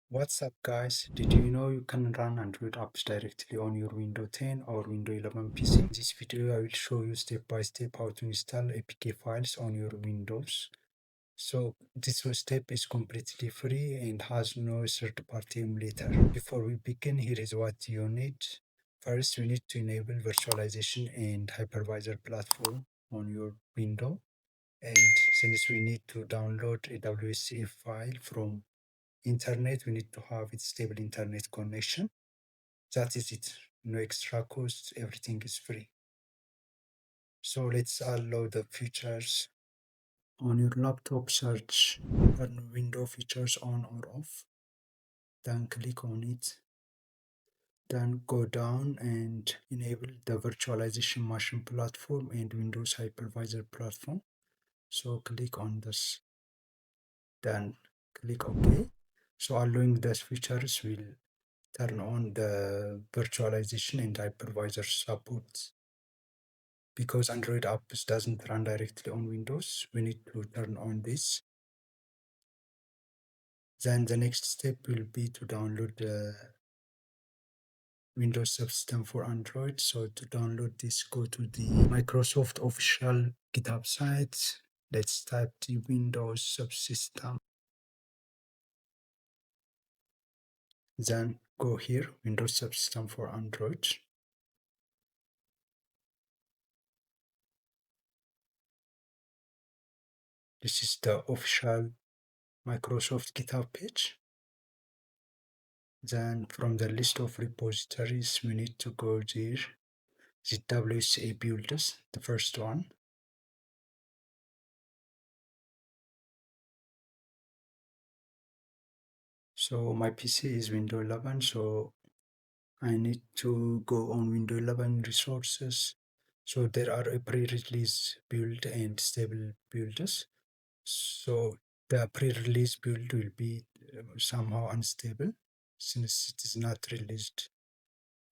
What's up guys? Did you know you can run Android apps directly on your Windows 10 or Windows 11 PC? In this video I will show you step by step how to install APK files on your Windows. So this step is completely free and has no third-party emulator. Before we begin, here is what you need. First, we need to enable virtualization and hypervisor platform on your Windows. And since we need to download a WSA file from internet, we need to have a stable internet connection. That is it. No extra costs, everything is free. So let's allow the features. On your laptop, search turn window features on or off. Then click on it. Then go down and enable the virtualization machine platform and Windows hypervisor platform. So click on this. Then click OK. So allowing these features will turn on the virtualization and hypervisor support. Because Android apps doesn't run directly on Windows, we need to turn on this. Then the next step will be to download the Windows Subsystem for Android. So to download this, go to the Microsoft official GitHub site. Let's type the Windows Subsystem. Then go here, Windows Subsystem for Android. This is the official Microsoft GitHub page. Then from the list of repositories, we need to go there. The WSA builders, the first one. So my PC is Windows 11, so I need to go on Windows 11 resources. So there are a pre-release build and stable builds. So the pre-release build will be somehow unstable since it is not released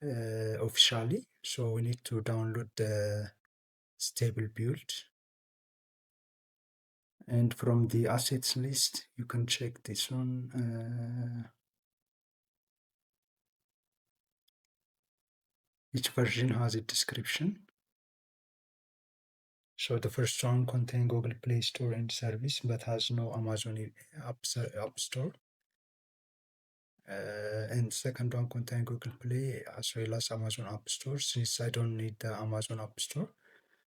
officially. So we need to download the stable build. And from the assets list, you can check this one. Each version has a description. So the first one contains Google Play Store and service, but has no Amazon App Store. And second one contains Google Play as well as Amazon App Store. Since I don't need the Amazon App Store,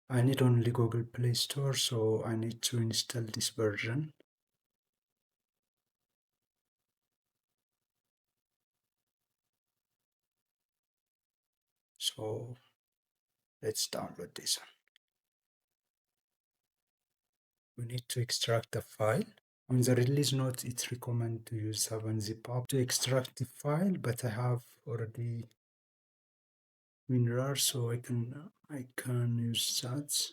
I need only Google Play Store, so I need to install this version. So let's download this one. We need to extract the file. On the release note, it's recommended to use 7-zip up to extract the file, but I have already WinRAR, so I can use that.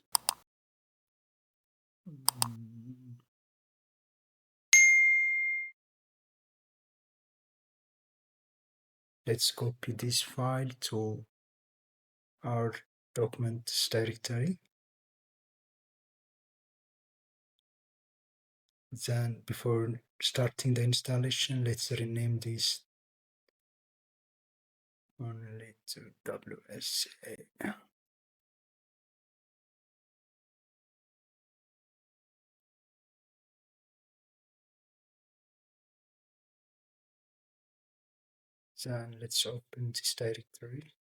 Let's copy this file to our documents directory. Then before starting the installation, let's rename this only to WSA. Then let's open this directory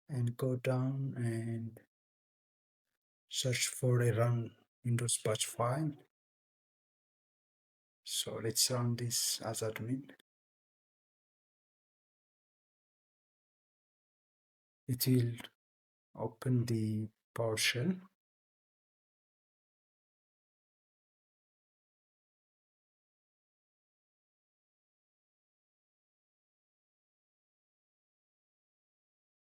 and go down and search for a run Windows batch file. So let's run this as admin. It will open the PowerShell.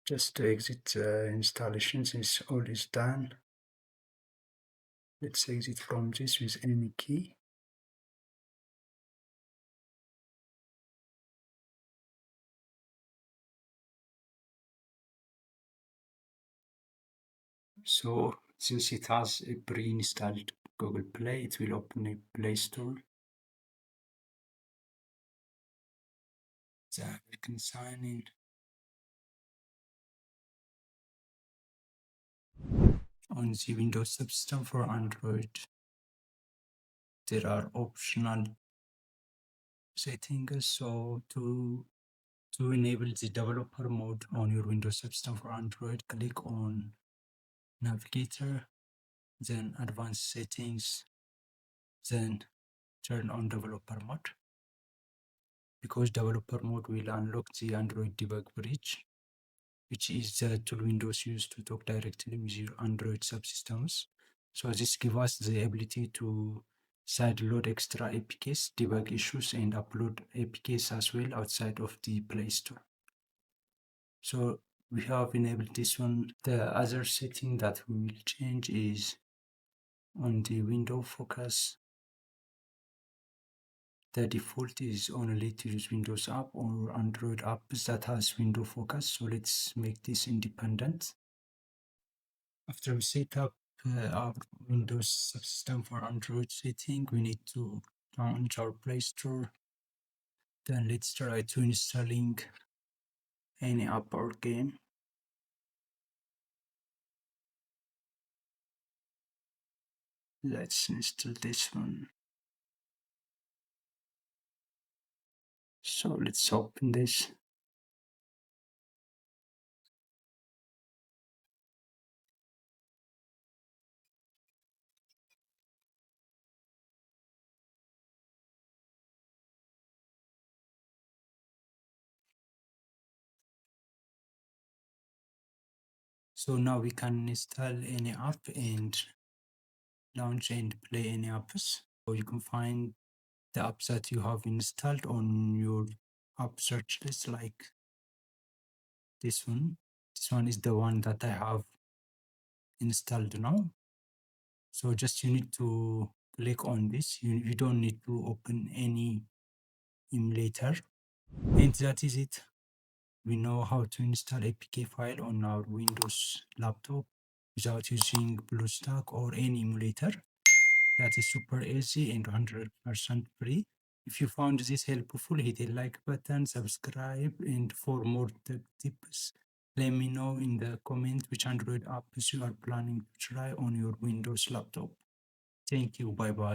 Just to exit installation since all is done. Let's exit from this with any key. So since it has a pre-installed Google Play, it will open a Play Store. can sign in. On the Windows Subsystem for Android, there are optional settings. So to enable the developer mode on your Windows Subsystem for Android, click on Navigator, then Advanced Settings, then turn on developer mode, because developer mode will unlock the Android debug bridge, which is the tool Windows use to talk directly with your Android subsystems. So this gives us the ability to sideload extra APKs, debug issues, and upload APKs as well outside of the Play Store. So we have enabled this one. The other setting that we will change is on the window focus. The default is only to use Windows app or Android apps that has window focus. So let's make this independent. After we set up our Windows subsystem for Android setting, we need to launch our Play Store. Then let's try to installing any app or game. Let's install this one. So let's open this. So now we can install any app and launch and play any apps. So you can find the apps that you have installed on your app search list, like this one. This one is the one that I have installed now. So just you need to click on this. You don't need to open any emulator. And that is it. We know how to install APK file on our Windows laptop without using BlueStack or any emulator. That is super easy and 100% free. If you found this helpful, hit a like button, subscribe, and for more tech tips, let me know in the comment which Android apps you are planning to try on your Windows laptop. Thank you. Bye bye.